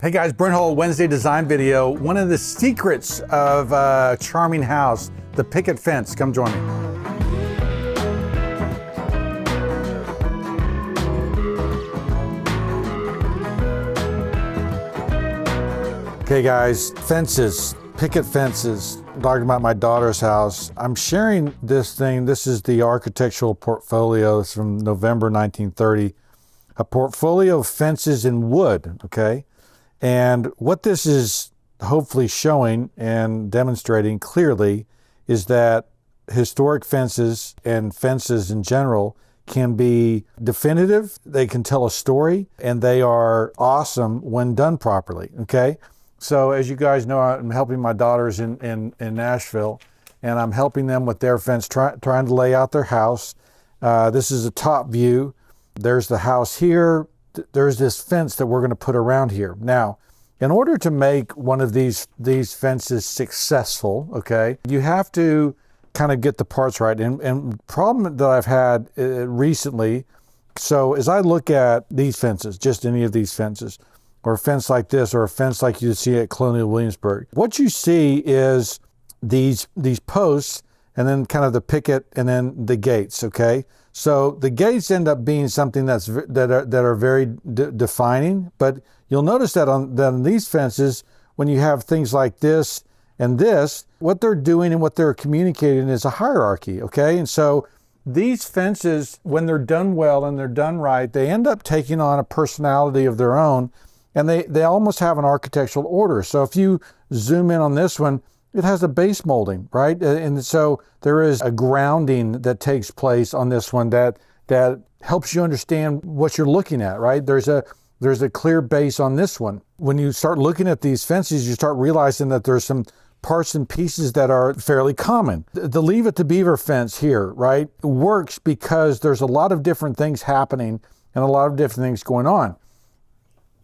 Hey guys, Brent Hull, Wednesday design video. One of the secrets of a charming house, the picket fence. Come join me. Okay guys, fences, picket fences. I'm talking about my daughter's house. I'm sharing this thing. This is the architectural portfolio. It's from November 1930. A portfolio of fences in wood, okay? And what this is hopefully showing and demonstrating clearly is that historic fences and fences in general can be definitive, they can tell a story, and they are awesome when done properly, okay? So as you guys know, I'm helping my daughters in Nashville, and I'm helping them with their fence, trying to lay out their house. This is a top view. There's the house here. There's this fence that we're going to put around here. Now, in order to make one of these fences successful, okay, you have to kind of get the parts right. And problem that I've had recently, so as I look at these fences, just any of these fences, or a fence like this, or a fence like you see at Colonial Williamsburg, what you see is these posts, and then kind of the picket, and then the gates, okay? So the gates end up being something that are very defining, but you'll notice that on these fences, when you have things like this and this, what they're doing and what they're communicating is a hierarchy, okay? And so these fences, when they're done well and they're done right, they end up taking on a personality of their own, and they almost have an architectural order. So if you zoom in on this one, it has a base molding, right? And so there is a grounding that takes place on this one that helps you understand what you're looking at, right? There's a clear base on this one. When you start looking at these fences, you start realizing that there's some parts and pieces that are fairly common. The Leave It to Beaver fence here, right, works because there's a lot of different things happening and a lot of different things going on.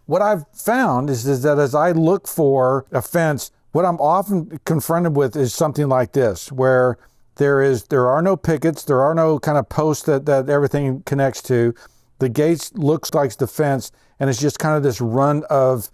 What I've found is that as I look for a fence, what I'm often confronted with is something like this, where there are no pickets, there are no kind of posts that everything connects to. The gates looks like the fence, and it's just kind of this run of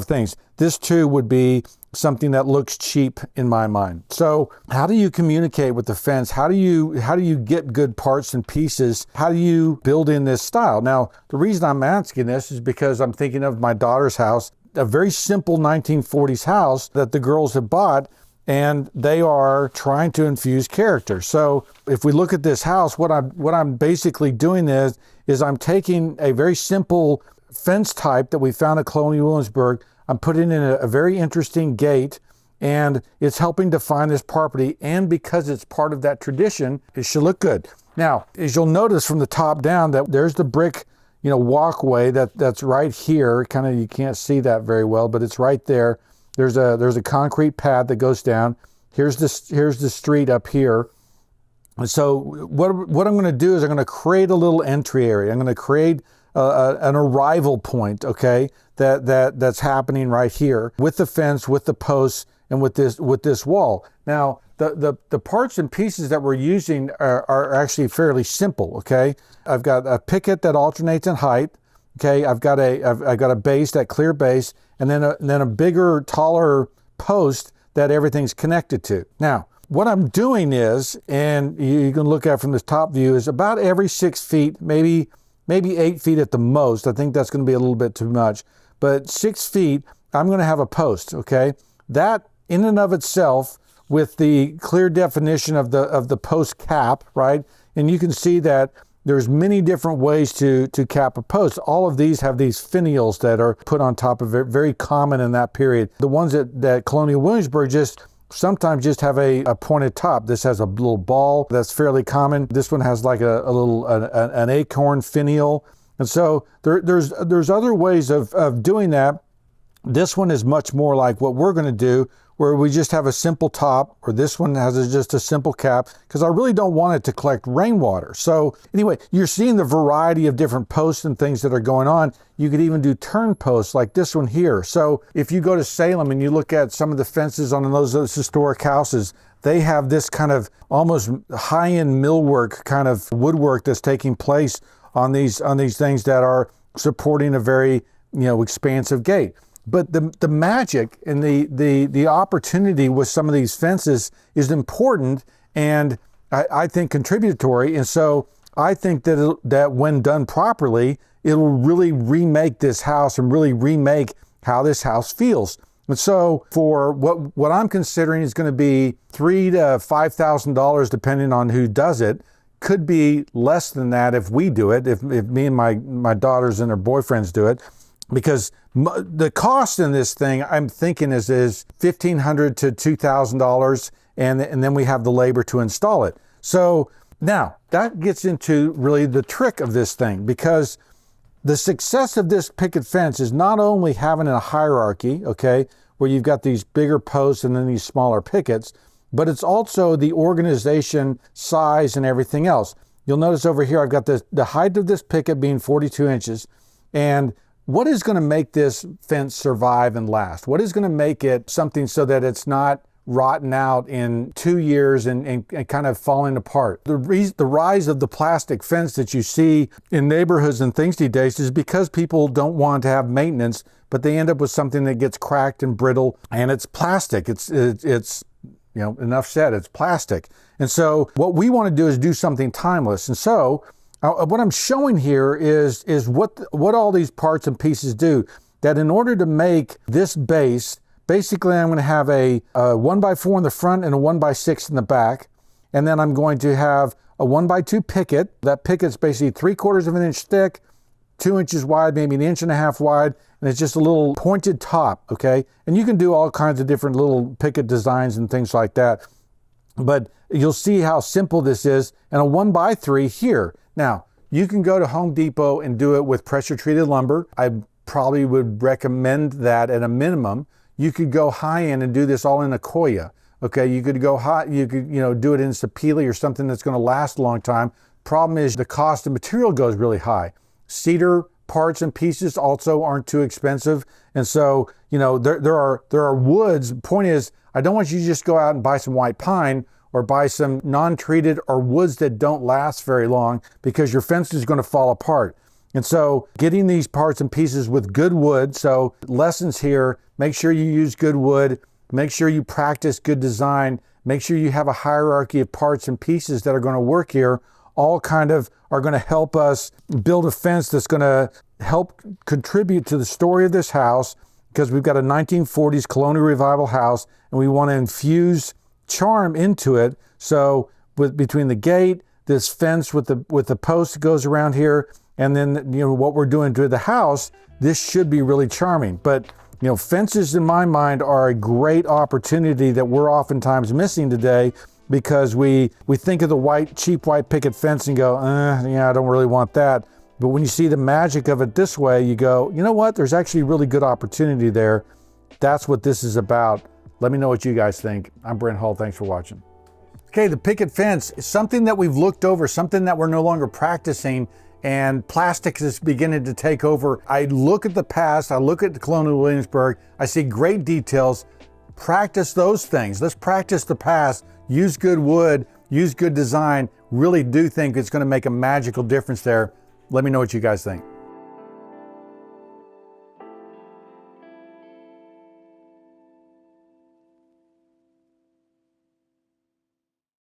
things. This too would be something that looks cheap in my mind. So how do you communicate with the fence? How do you get good parts and pieces? How do you build in this style? Now, the reason I'm asking this is because I'm thinking of my daughter's house, a very simple 1940s house that the girls have bought, and they are trying to infuse character. So if we look at this house, what I'm basically doing is I'm taking a very simple fence type that we found at Colonial Williamsburg. I'm putting in a very interesting gate, and it's helping define this property. And because it's part of that tradition, it should look good. Now, as you'll notice from the top down, that there's the brick, walkway that's right here. Kind of, you can't see that very well, but it's right there. There's a concrete pad that goes down. Here's the street up here. And so what I'm going to do is I'm going to create a little entry area. I'm going to create an arrival point, okay, that's happening right here with the fence, with the posts, and with this wall. Now, the parts and pieces that we're using are actually fairly simple, okay? I've got a picket that alternates in height, okay? I've got a base, that clear base, and then a bigger, taller post that everything's connected to. Now, what I'm doing is, and you can look at from this top view, is about every 6 feet, maybe 8 feet at the most. I think that's going to be a little bit too much, but 6 feet, I'm going to have a post, okay? That in and of itself, with the clear definition of the post cap, right? And you can see that there's many different ways to cap a post. All of these have these finials that are put on top of it, very common in that period. The ones that Colonial Williamsburg sometimes just have a pointed top. This has a little ball that's fairly common. This one has like a little an acorn finial. And so there's other ways of doing that. This one is much more like what we're going to do, where we just have a simple top, or this one has just a simple cap, because I really don't want it to collect rainwater. So anyway, you're seeing the variety of different posts and things that are going on. You could even do turn posts like this one here. So if you go to Salem and you look at some of the fences on those historic houses, they have this kind of almost high-end millwork kind of woodwork that's taking place on these things that are supporting a very expansive gate. But the magic and the opportunity with some of these fences is important, and I think contributory. And so I think that when done properly, it'll really remake this house and really remake how this house feels. And so for what I'm considering is going to be $3,000 to $5,000, depending on who does it, could be less than that if we do it, if me and my daughters and their boyfriends do it, because the cost in this thing, I'm thinking is $1,500 to $2,000, and then we have the labor to install it. So now that gets into really the trick of this thing, because the success of this picket fence is not only having a hierarchy, okay, where you've got these bigger posts and then these smaller pickets, but it's also the organization, size, and everything else. You'll notice over here, I've got the height of this picket being 42 inches. And what is going to make this fence survive and last? What is going to make it something so that it's not rotten out in 2 years and kind of falling apart? The rise of the plastic fence that you see in neighborhoods and things these days is because people don't want to have maintenance, but they end up with something that gets cracked and brittle, and it's plastic. It's you know, enough said, it's plastic. And so what we want to do is do something timeless. And so what I'm showing here is what all these parts and pieces do. That in order to make this base, basically I'm going to have a 1x4 in the front and a 1x6 in the back. And then I'm going to have a 1x2 picket. That picket's basically 3/4 of an inch thick, 2 inches wide, maybe 1.5 inches wide, and it's just a little pointed top, okay? And you can do all kinds of different little picket designs and things like that. But you'll see how simple this is. And a 1x3 here. Now, you can go to Home Depot and do it with pressure-treated lumber. I probably would recommend that at a minimum. You could go high-end and do this all in a Koya, okay? You could go high, you could, do it in sapele or something that's going to last a long time. Problem is the cost of material goes really high. Cedar parts and pieces also aren't too expensive. And so, there are woods. Point is, I don't want you to just go out and buy some white pine or buy some non-treated or woods that don't last very long, because your fence is going to fall apart. And so getting these parts and pieces with good wood, so lessons here, make sure you use good wood, make sure you practice good design, make sure you have a hierarchy of parts and pieces that are going to work here, all kind of are going to help us build a fence that's going to help contribute to the story of this house, because we've got a 1940s colonial revival house and we want to infuse charm into it. So between the gate, this fence with the post that goes around here, and then what we're doing to the house, this should be really charming. But fences in my mind are a great opportunity that we're oftentimes missing today, because we think of the cheap white picket fence and go, I don't really want that. But when you see the magic of it this way, you go, you know what? There's actually really good opportunity there. That's what this is about. Let me know what you guys think. I'm Brent Hull. Thanks for watching. Okay, the picket fence is something that we've looked over, something that we're no longer practicing, and plastics is beginning to take over. I look at the past, I look at the Colonial Williamsburg, I see great details. Practice those things. Let's practice the past. Use good wood, use good design. Really do think it's going to make a magical difference there. Let me know what you guys think.